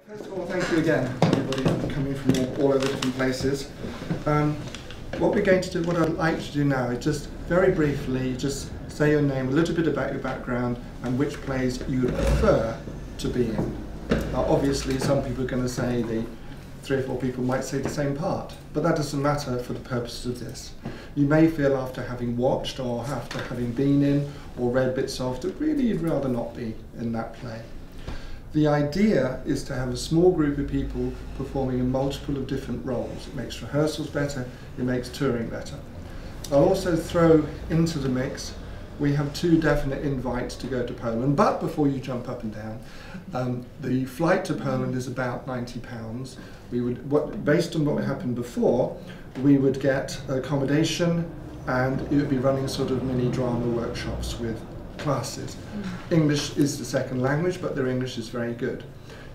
First of all, thank you again, everybody, for coming from all over different places. What we're going to do, what I'd like to do now is just very briefly just say your name, a little bit about your background, and which plays you would prefer to be in. Obviously, some people are going to say the 3 or 4 people might say the same part, but that doesn't matter for the purposes of this. You may feel after having watched or after having been in or read bits of that really you'd rather not be in that play. The idea is to have a small group of people performing a multiple of different roles. It makes rehearsals better, it makes touring better. I'll also throw into the mix, we have 2 definite invites to go to Poland, but before you jump up and down, the flight to Poland is about £90. We would, based on what happened before, we would get accommodation and it would be running sort of mini drama workshops with classes. English is the second language, but their English is very good.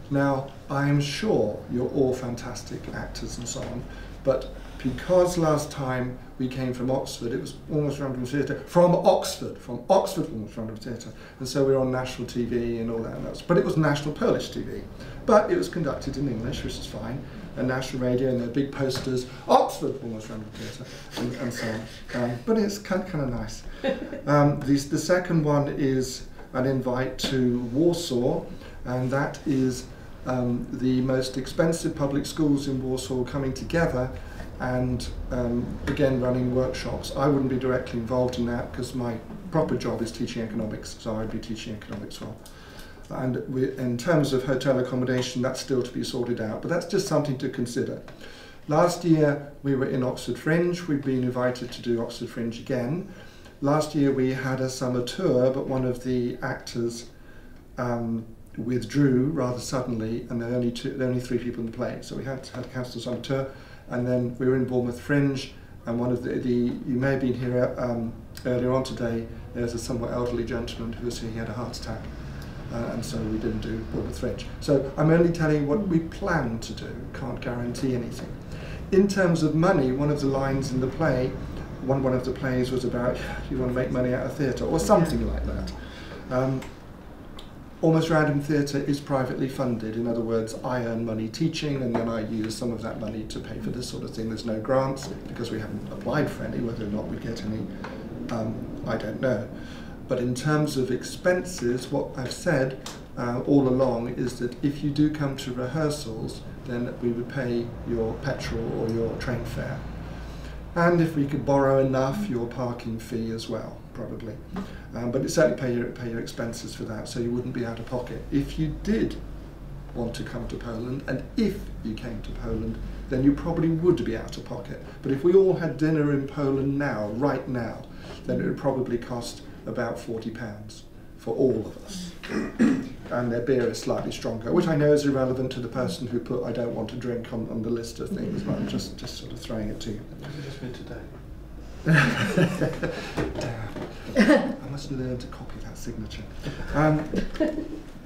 Now, I am sure you're all fantastic actors and so on, but because last time we came from Oxford, it was almost random theatre, from Oxford almost random theatre, and so we were on national TV and all that, but it was national Polish TV. But it was conducted in English, which is fine, and national radio, and there are big posters, Oxford almost random theatre, and so on. But it's kind of nice. The second one is an invite to Warsaw, and that is the most expensive public schools in Warsaw coming together and again running workshops. I wouldn't be directly involved in that because my proper job is teaching economics, so I'd be teaching economics well. And in terms of hotel accommodation, that's still to be sorted out, but that's just something to consider. Last year we were in Oxford Fringe. We've been invited to do Oxford Fringe again. Last year we had a summer tour, but one of the actors withdrew rather suddenly, and there were only 3 people in the play, so we had to cancel the summer tour. And then we were in Bournemouth Fringe, and one of you may have been here earlier on today, there's a somewhat elderly gentleman who was here, he had a heart attack, and so we didn't do Bournemouth Fringe. So I'm only telling you what we plan to do, can't guarantee anything. In terms of money, one of the lines in the play, one of the plays was about, you want to make money out of theatre, or something like that. Almost Random Theatre is privately funded. In other words, I earn money teaching and then I use some of that money to pay for this sort of thing. There's no grants because we haven't applied for any. Whether or not we get any, I don't know. But in terms of expenses, what I've said all along is that if you do come to rehearsals, then we would pay your petrol or your train fare. And if we could borrow enough, your parking fee as well, probably. But it's certainly pay your expenses for that, so you wouldn't be out of pocket. If you did want to come to Poland, and if you came to Poland, then you probably would be out of pocket. But if we all had dinner in Poland now, right now, then it would probably cost about £40 for all of us. And their beer is slightly stronger, which I know is irrelevant to the person who put I don't want to drink on the list of things, but I'm just sort of throwing it to you. Has it just been today? I must learn to copy that signature.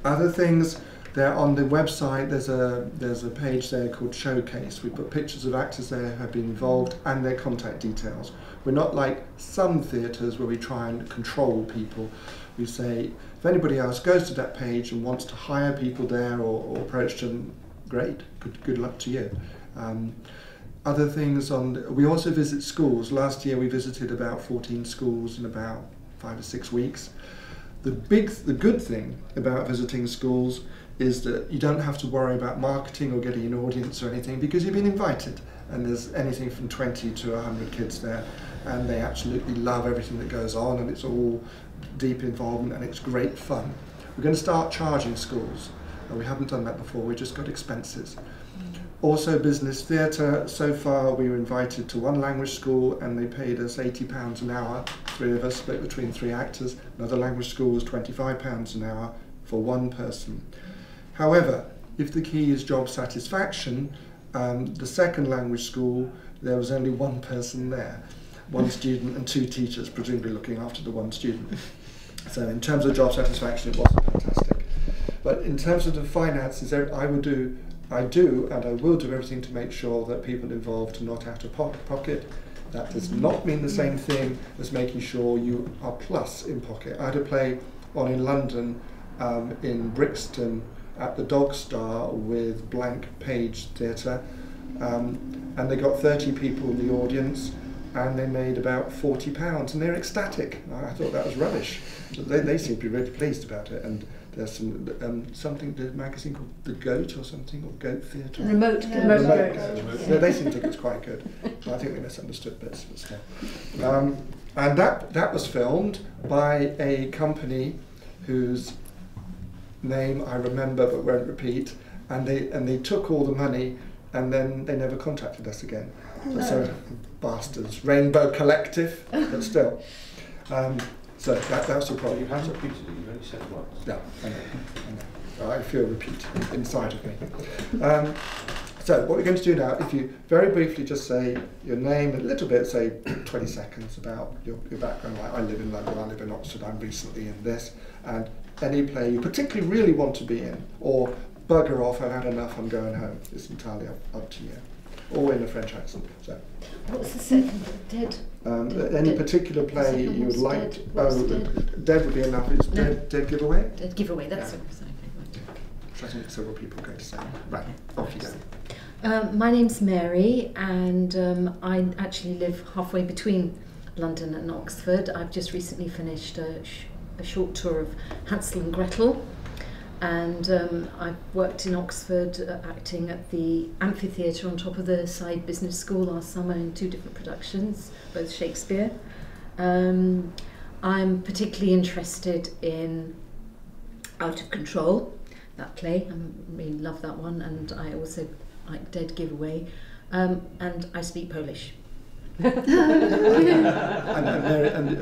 Other things, they're on the website, there's a page there called Showcase. We put pictures of actors there who have been involved and their contact details. We're not like some theatres where we try and control people. We say, if anybody else goes to that page and wants to hire people there or approach them, great, good luck to you. Other things we also visit schools. Last year we visited about 14 schools in about 5 or 6 weeks. The good thing about visiting schools is that you don't have to worry about marketing or getting an audience or anything because you've been invited. And there's anything from 20 to 100 kids there, and they absolutely love everything that goes on, and it's all deep involvement and it's great fun. We're going to start charging schools. We haven't done that before, we just got expenses. Also business theatre, so far we were invited to one language school and they paid us £80 an hour, 3 of us split between 3 actors. Another language school was £25 an hour for 1 person. However, if the key is job satisfaction, the second language school, there was only 1 person there. 1 student and 2 teachers, presumably looking after the 1 student. So in terms of job satisfaction, it wasn't fantastic. But in terms of the finances, I do and I will do everything to make sure that people involved are not out of pocket. That does not mean the same thing as making sure you are plus in pocket. I had a play on in London, in Brixton, at the Dog Star with Blank Page Theatre, and they got 30 people in the audience, and they made about £40, and they're ecstatic. I thought that was rubbish. They seem to be really pleased about it, and there's something, the magazine called The Goat or something, or Goat Theatre. Remote. They seem to think it's quite good. I think they misunderstood bits, but still. And that was filmed by a company whose name I remember but won't repeat, and they took all the money, and then they never contacted us again. So bastards, Rainbow Collective, but still. So that was the problem. You have repeated it, you've only said it once. No, I know. I feel repeat inside of me. So what we're going to do now, if you very briefly just say your name, a little bit, say 20 seconds about your background, like I live in London, I live in Oxford, I'm recently in this, and any play you particularly really want to be in, or bugger off, I've had enough, I'm going home. It's entirely up to you. Or in a French accent. So. What's the second? Dead? Any particular play you would like to... Dead would be enough. It's No. Dead Giveaway? Dead Giveaway, that's Yeah. something. Which I think several people are going to say. Right, off you go. My name's Mary, and I actually live halfway between London and Oxford. I've just recently finished a short tour of Hansel and Gretel, and I've worked in Oxford acting at the amphitheatre on top of the side business school last summer in 2 different productions, both Shakespeare. I'm particularly interested in Out of Control, that play. I really love that one, and I also like Dead Giveaway, and I speak Polish. and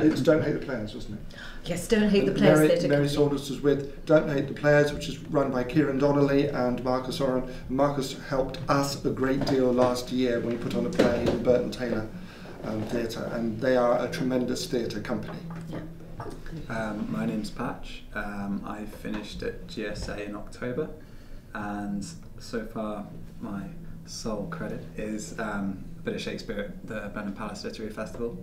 it's Don't Hate the Players, wasn't it? Yes, Don't Hate the Players Theatre Mary Company. Saunders was with Don't Hate the Players, which is run by Kieran Donnelly and Marcus Oren. Marcus helped us a great deal last year when we put on a play in Burton Taylor Theatre, and they are a tremendous theatre company. Yeah. My name's Patch. I finished at GSA in October, and so far my sole credit is a bit of Shakespeare at the Blenheim Palace Literary Festival.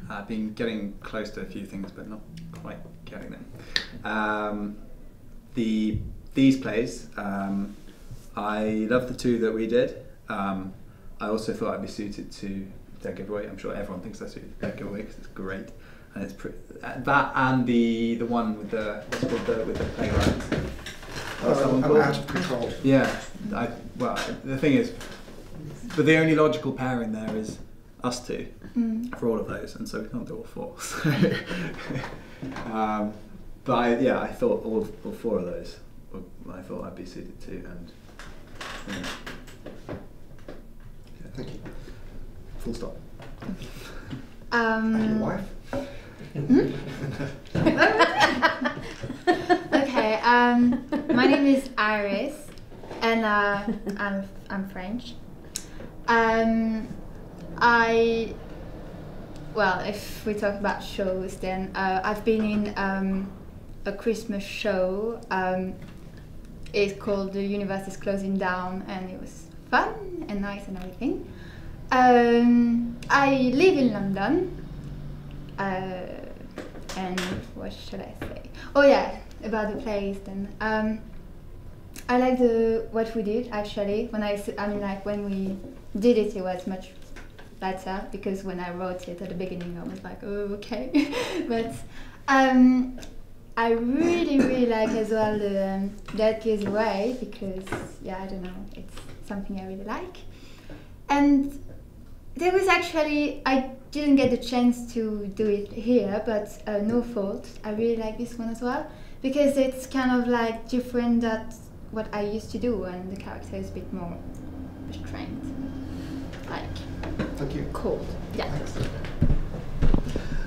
I've been getting close to a few things, but not quite getting them. These plays, I love the 2 that we did. I also thought I'd be suited to Dead Giveaway. I'm sure everyone thinks they're suited to Dead Giveaway because it's great. And it's that and the one with the with the playwright. What's that one called? Out of Control. Yeah. Well, the thing is, but the only logical pairing there is us 2 for all of those, and so we can't do all 4. So, but I thought all 4 of those, I thought I'd be suited to, and Yeah, thank you. Full stop. And your wife? Okay, my name is Iris, and I'm French. Well, if we talk about shows, then I've been in a Christmas show. It's called The Universe is Closing Down, and it was fun and nice and everything. I live in London. And what should I say? Oh yeah, about the plays then. I like what we did actually. When we did it, it was much better, because when I wrote it at the beginning, I was like, oh okay. But I really like as well the Dead Giveaway, because yeah, I don't know, it's something I really like. And there was actually, I didn't get the chance to do it here, but No Fault, I really like this one as well, because it's kind of like different than what I used to do, and the character is a bit more restrained, like Thank you. cold. Yeah. Thanks.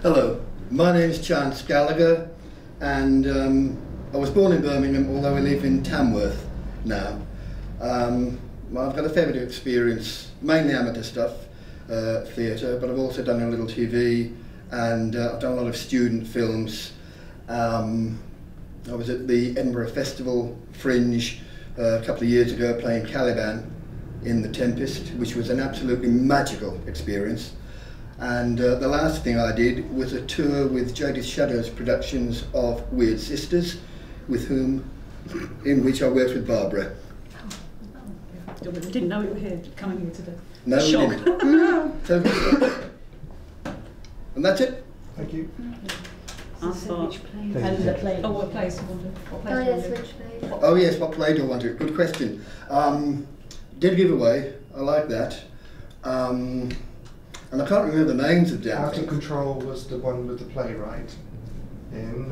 Hello, my name is Chance Gallagher, and I was born in Birmingham, although I live in Tamworth now. I've got a fair bit of experience, mainly amateur stuff, theatre, but I've also done a little TV, and I've done a lot of student films. I was at the Edinburgh Festival Fringe a couple of years ago playing Caliban in The Tempest, which was an absolutely magical experience. And the last thing I did was a tour with Jodie's Shadows Productions of Weird Sisters, with whom in which I worked with Barbara. Didn't know we were here, coming here today. No, we Shocked. didn't. Totally. And that's it. Thank you. I thought. And the play. Oh, what place you wanted? What place Oh you yes, wanted? which place? Oh yes, what play do I want to? Good question. Dead Giveaway, I like that. And I can't remember the names of damn Out of things. Control was the one with the playwright in.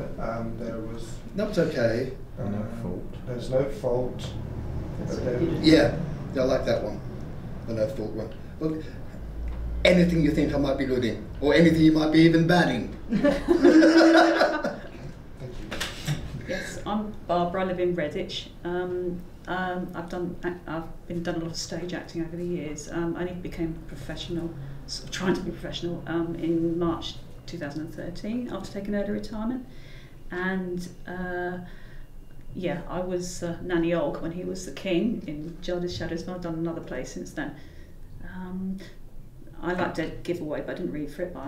There was. That's okay. No Fault. There's No Fault. But then, Yeah, I like that one. The No Fault one. Well, anything you think I might be good in, or anything you might be even bad in. thank you. Yes, I'm Barbara. I live in Redditch. I've been done a lot of stage acting over the years. I only became professional, sort of trying to be professional, in March 2013 after taking early retirement, and yeah, I was Nanny Og when he was the king in Jardin's Shadows, and I've done another play since then. I liked Dead Giveaway, but I didn't read for it, but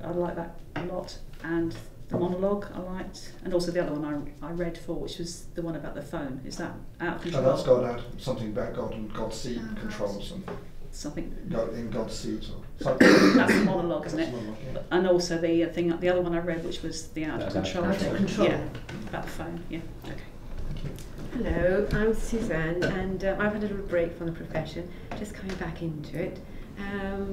I like that a lot. And the monologue I liked, and also the other one I read for, which was the one about the phone. Is that Out of Control? Oh, that's God out. Something about God and God's seed Oh, controls and Something. God in God's seed or something. That's the monologue, isn't it? Monologue, yeah. And also the other one I read, which was the Out of Control. Out of Control. Yeah, about the phone. Yeah. Okay. Hello, I'm Suzanne, and I've had a little break from the profession, just coming back into it.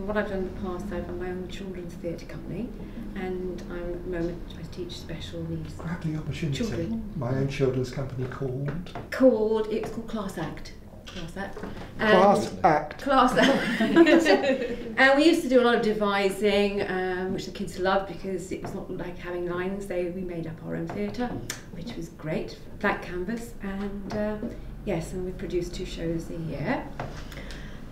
What I've done in the past, I've run my own children's theatre company, and I'm at the moment I teach special needs. Grab the opportunity. Children. My own children's company called It's called Class Act. Class Act. Class Act. Class Act. And we used to do a lot of devising, which the kids loved because it was not like having lines. We made up our own theatre, which was great. Blank canvas, and yes, and we produced 2 shows a year.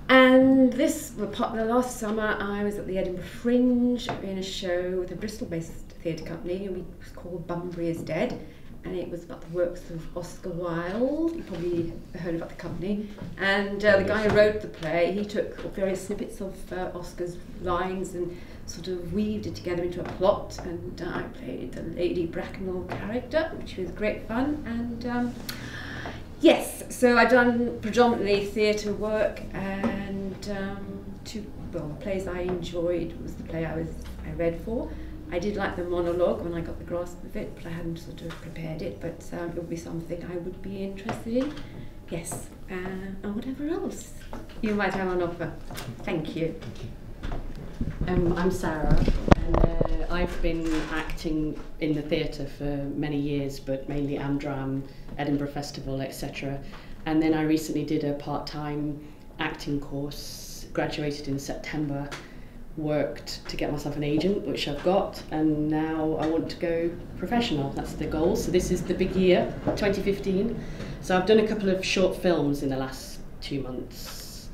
And the last summer I was at the Edinburgh Fringe in a show with a Bristol-based theatre company, and it was called Bunbury is Dead, and it was about the works of Oscar Wilde. You probably heard about the company. And the guy who wrote the play, he took various snippets of Oscar's lines and sort of weaved it together into a plot, and I played the Lady Bracknell character, which was great fun. And yes, so I've done predominantly theatre work, and 2 plays I enjoyed was the play I read for. I did like the monologue when I got the grasp of it, but I hadn't sort of prepared it, but it would be something I would be interested in. Yes, and whatever else you might have on offer. Thank you. I'm Sarah, and I've been acting in the theatre for many years, but mainly Amdram, Edinburgh Festival, etc. And then I recently did a part-time acting course, graduated in September, worked to get myself an agent, which I've got, and now I want to go professional. That's the goal. So this is the big year, 2015. So I've done a couple of short films in the last 2 months,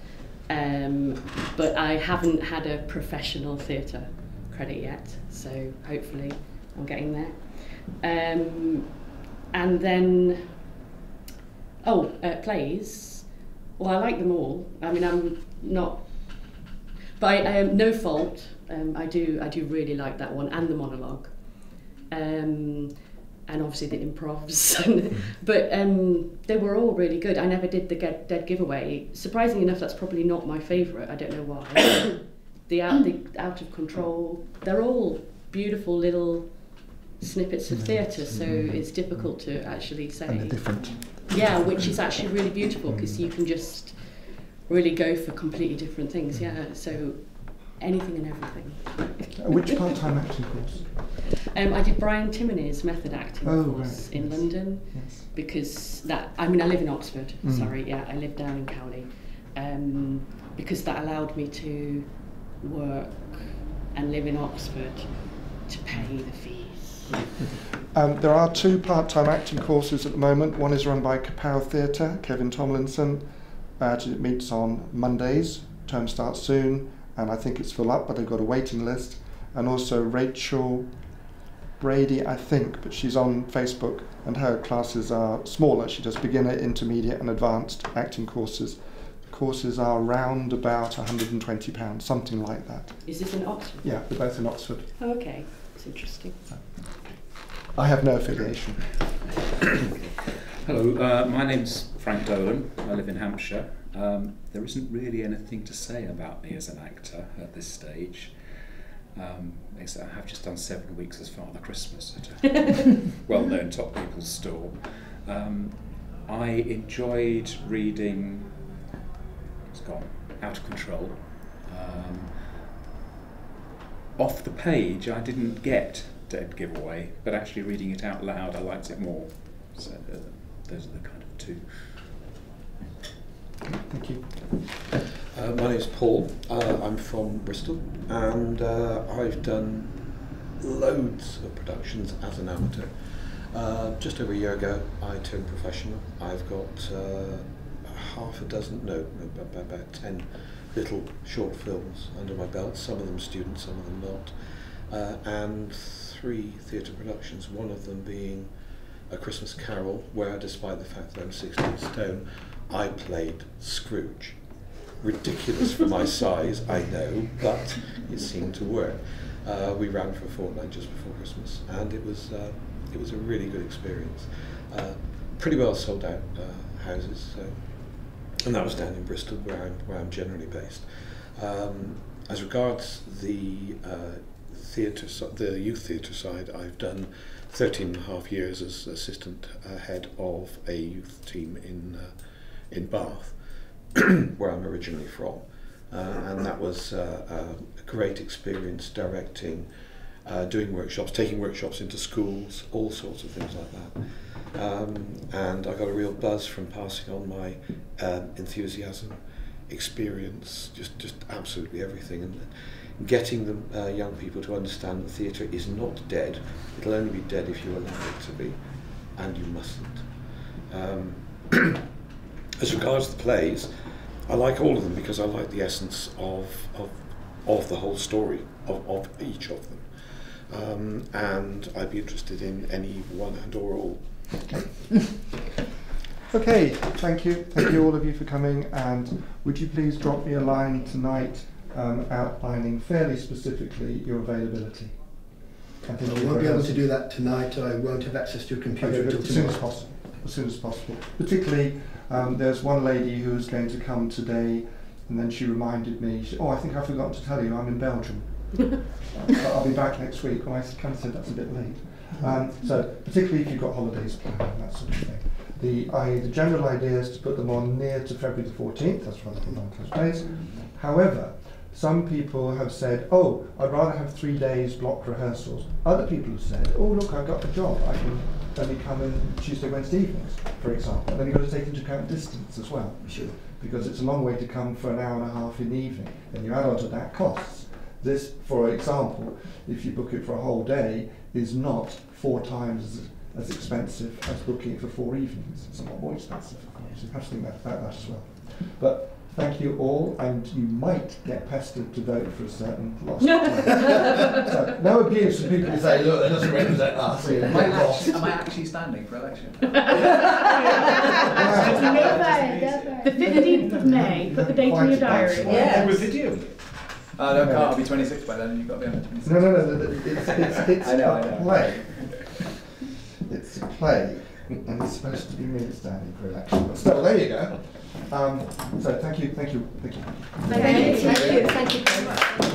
but I haven't had a professional theatre credit yet, so hopefully I'm getting there. And then, plays. Well, I like them all. I mean, I'm not. But No Fault, I do really like that one, and the monologue, and obviously the improvs. But they were all really good. I never did the Dead Giveaway. Surprisingly enough, that's probably not my favourite. I don't know why. the Out of Control. They're all beautiful little snippets of theatre, so it's difficult to actually say. And they're different. Yeah, which is actually really beautiful because you can just really go for completely different things, yeah, so anything and everything. Which part-time acting course? I did Brian Timoney's method acting course in London, yes. Because I live in Oxford, sorry, yeah, I live down in Cowley, because that allowed me to work and live in Oxford to pay the fees. There are 2 part-time acting courses at the moment. One is run by Kapow Theatre, Kevin Tomlinson. It meets on Mondays, term starts soon, and I think it's full up, but they've got a waiting list. And also Rachel Brady, I think, but she's on Facebook, and her classes are smaller. She does beginner, intermediate and advanced acting courses. The courses are around about £120, something like that. Is this in Oxford? Yeah, they're both in Oxford. Oh, okay, it's interesting. I have no affiliation. Hello, my name's Frank Dolan. I live in Hampshire. There isn't really anything to say about me as an actor at this stage. Except I have just done 7 weeks as Father Christmas at a well-known top people's store. I enjoyed reading, it's gone, Out of Control. Off the page I didn't get Dead Giveaway, but actually reading it out loud I liked it more. So those are the kind of two. Thank you. My name's Paul. I'm from Bristol, and I've done loads of productions as an amateur. Just over a year ago, I turned professional. I've got about 10 little short films under my belt. Some of them students, some of them not, and 3 theatre productions. One of them being A Christmas Carol, where, despite the fact that I'm 16 stone, I played Scrooge. Ridiculous for my size, I know, but it seemed to work. We ran for a fortnight just before Christmas, and it was a really good experience. Pretty well sold out houses, and that was down in Bristol, where I'm generally based. As regards the the youth theatre side, I've done 13 and a half years as assistant head of a youth team in Bath, where I'm originally from, and that was a great experience directing, doing workshops, taking workshops into schools, all sorts of things like that. And I got a real buzz from passing on my enthusiasm, experience, just absolutely everything, and getting the young people to understand that theatre is not dead. It'll only be dead if you allow it to be, and you mustn't. As regards the plays, I like all of them because I like the essence of the whole story of each of them, and I'd be interested in any one and or all. Okay, thank you all of you for coming, and would you please drop me a line tonight outlining fairly specifically your availability? I won't be able to do that tonight. I won't have access to a computer until as soon as possible. As soon as possible. Particularly, there's one lady who's going to come today, and then she reminded me, I think I forgot to tell you, I'm in Belgium. I'll be back next week. Well, I kind of said that's a bit late. So, particularly if you've got holidays planned and that sort of thing. The general idea is to put them on near to February the 14th, that's rather long close days. However, some people have said, I'd rather have 3 days block rehearsals. Other people have said, look, I've got a job. I can only come in Tuesday, Wednesday evenings, for example. And then you've got to take into account distance as well. Sure. Because it's a long way to come for an hour and a half in the evening. Then you add on to that costs. This, for example, if you book it for a whole day, is not 4 times as expensive as booking it for 4 evenings. It's a lot more expensive, of course. You have to think about that as well. But thank you all, and you might get pestered to vote for a certain lost so, no abuse from people who say, look, that doesn't represent us. Am I actually standing for election? The 15th of May, put the date in your diary. Yes. With video. Oh, no, I'll be 26 by then, you've got to be under 26. No, it's a play. It's a play, and it's supposed to be me standing for election. So there you go. So thank you. Thank you very much.